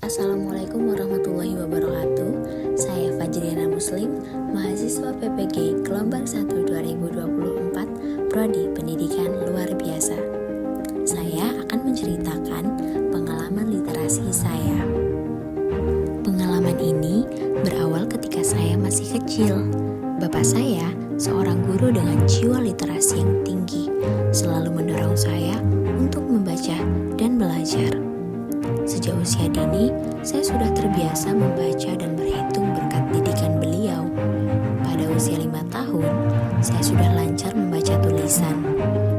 Assalamualaikum warahmatullahi wabarakatuh. Saya Fajriana Muslim, mahasiswa PPG Gelombang 1 2024, Prodi Pendidikan Luar Biasa. Saya akan menceritakan pengalaman literasi saya. Pengalaman ini berawal ketika saya masih kecil. Bapak saya seorang guru dengan jiwa literasi yang tinggi, selalu mendorong saya untuk membaca dan belajar. Sejak usia dini, saya sudah terbiasa membaca dan berhitung berkat didikan beliau. Pada usia 5 tahun, saya sudah lancar membaca tulisan.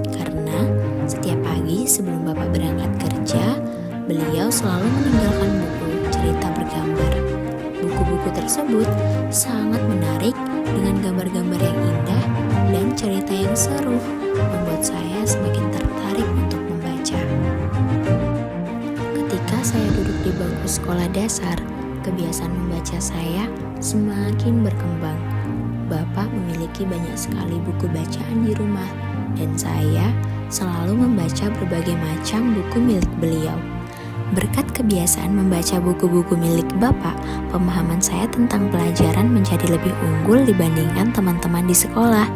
Karena setiap pagi sebelum Bapak berangkat kerja, beliau selalu meninggalkan buku cerita bergambar. Buku-buku tersebut sangat menarik dengan gambar-gambar yang indah dan cerita yang seru, membuat saya semakin tertarik untuk membaca. Ketika saya duduk di bangku sekolah dasar, kebiasaan membaca saya semakin berkembang. Bapak memiliki banyak sekali buku bacaan di rumah, dan saya selalu membaca berbagai macam buku milik beliau. Berkat kebiasaan membaca buku-buku milik Bapak, pemahaman saya tentang pelajaran menjadi lebih unggul dibandingkan teman-teman di sekolah,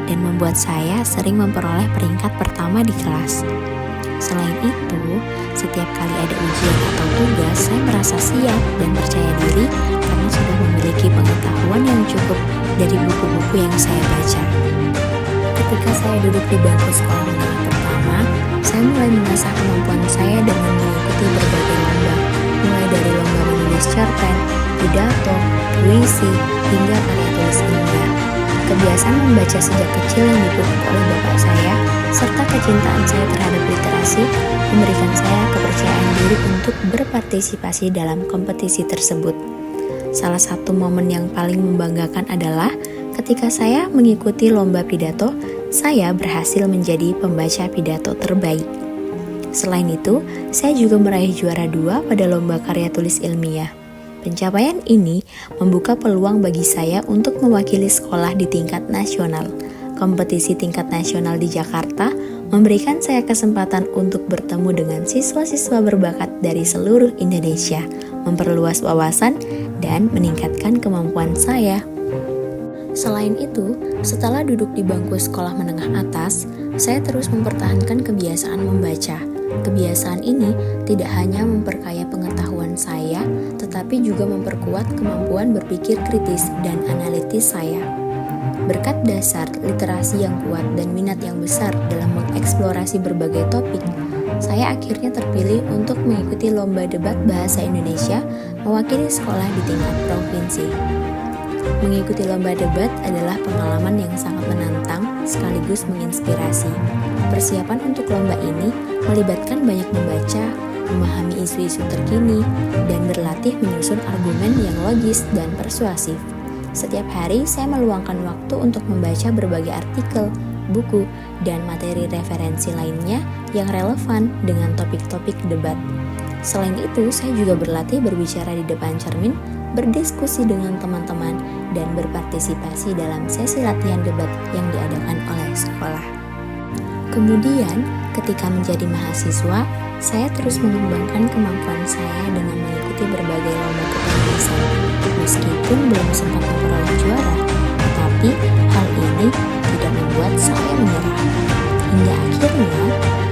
dan membuat saya sering memperoleh peringkat pertama di kelas. Selain itu, setiap kali ada ujian atau tugas, saya merasa siap dan percaya diri karena sudah memiliki pengetahuan yang cukup dari buku-buku yang saya baca. Ketika saya duduk di bangku sekolah menengah pertama, saya mulai mengasah kemampuan saya dengan mengikuti berbagai lomba, mulai dari lomba menulis cerpen, pidato, puisi, hingga karya tulis ilmiah. Kebiasaan membaca sejak kecil yang dipupuk oleh bapak saya, serta kecintaan saya terhadap literasi, memberikan saya kepercayaan diri untuk berpartisipasi dalam kompetisi tersebut. Salah satu momen yang paling membanggakan adalah ketika saya mengikuti lomba pidato, saya berhasil menjadi pembaca pidato terbaik. Selain itu, saya juga meraih juara 2 pada lomba karya tulis ilmiah. Pencapaian ini membuka peluang bagi saya untuk mewakili sekolah di tingkat nasional. Kompetisi tingkat nasional di Jakarta memberikan saya kesempatan untuk bertemu dengan siswa-siswa berbakat dari seluruh Indonesia, memperluas wawasan, dan meningkatkan kemampuan saya. Selain itu, setelah duduk di bangku sekolah menengah atas, saya terus mempertahankan kebiasaan membaca. Kebiasaan ini tidak hanya memperkaya pengetahuan saya, tetapi juga memperkuat kemampuan berpikir kritis dan analitis saya. Berkat dasar literasi yang kuat dan minat yang besar dalam mengeksplorasi berbagai topik, saya akhirnya terpilih untuk mengikuti lomba debat bahasa Indonesia mewakili sekolah di tingkat provinsi. Mengikuti lomba debat adalah pengalaman yang sangat menantang sekaligus menginspirasi. Persiapan untuk lomba ini melibatkan banyak membaca, memahami isu-isu terkini, dan berlatih menyusun argumen yang logis dan persuasif. Setiap hari saya meluangkan waktu untuk membaca berbagai artikel, buku, dan materi referensi lainnya yang relevan dengan topik-topik debat. Selain itu, saya juga berlatih berbicara di depan cermin, berdiskusi dengan teman-teman, dan berpartisipasi dalam sesi latihan debat yang diadakan oleh sekolah. Kemudian, ketika menjadi mahasiswa, saya terus mengembangkan kemampuan saya dengan mengikuti berbagai lomba kepenulisan. Meskipun belum sempat memperoleh juara, tetapi hal ini tidak membuat saya menyerah. Hingga akhirnya,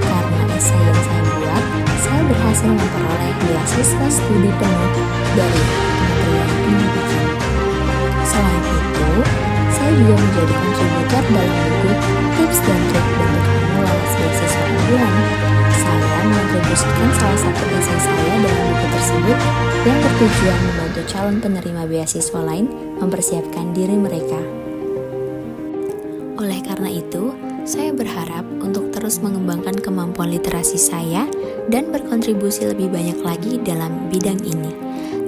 karena esai yang saya buat, saya berhasil memperoleh beasiswa studi penuh dari Kementerian Pendidikan. Selain itu, saya juga menjadi kontributor dalam buku Tips dan Trik Bantu Kamu Lolos Beasiswa Unggulan. Saya mengontribusikan salah satu esai saya dalam buku tersebut yang bertujuan membantu calon penerima beasiswa lain mempersiapkan diri mereka. Oleh karena itu, saya berharap untuk terus mengembangkan kemampuan literasi saya dan berkontribusi lebih banyak lagi dalam bidang ini.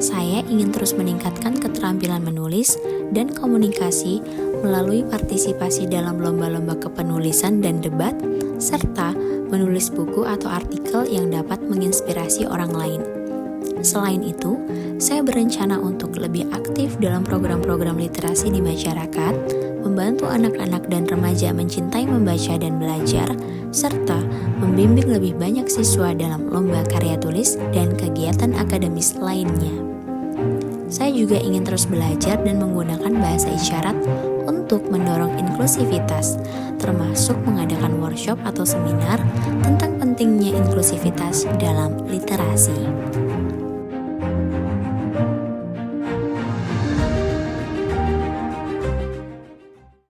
Saya ingin terus meningkatkan keterampilan menulis dan komunikasi melalui partisipasi dalam lomba-lomba kepenulisan dan debat, serta menulis buku atau artikel yang dapat menginspirasi orang lain. Selain itu, saya berencana untuk lebih aktif dalam program-program literasi di masyarakat, membantu anak-anak dan remaja mencintai membaca dan belajar, serta membimbing lebih banyak siswa dalam lomba karya tulis dan kegiatan akademis lainnya. Saya juga ingin terus belajar dan menggunakan bahasa isyarat untuk mendorong inklusivitas, termasuk mengadakan workshop atau seminar tentang pentingnya inklusivitas dalam literasi.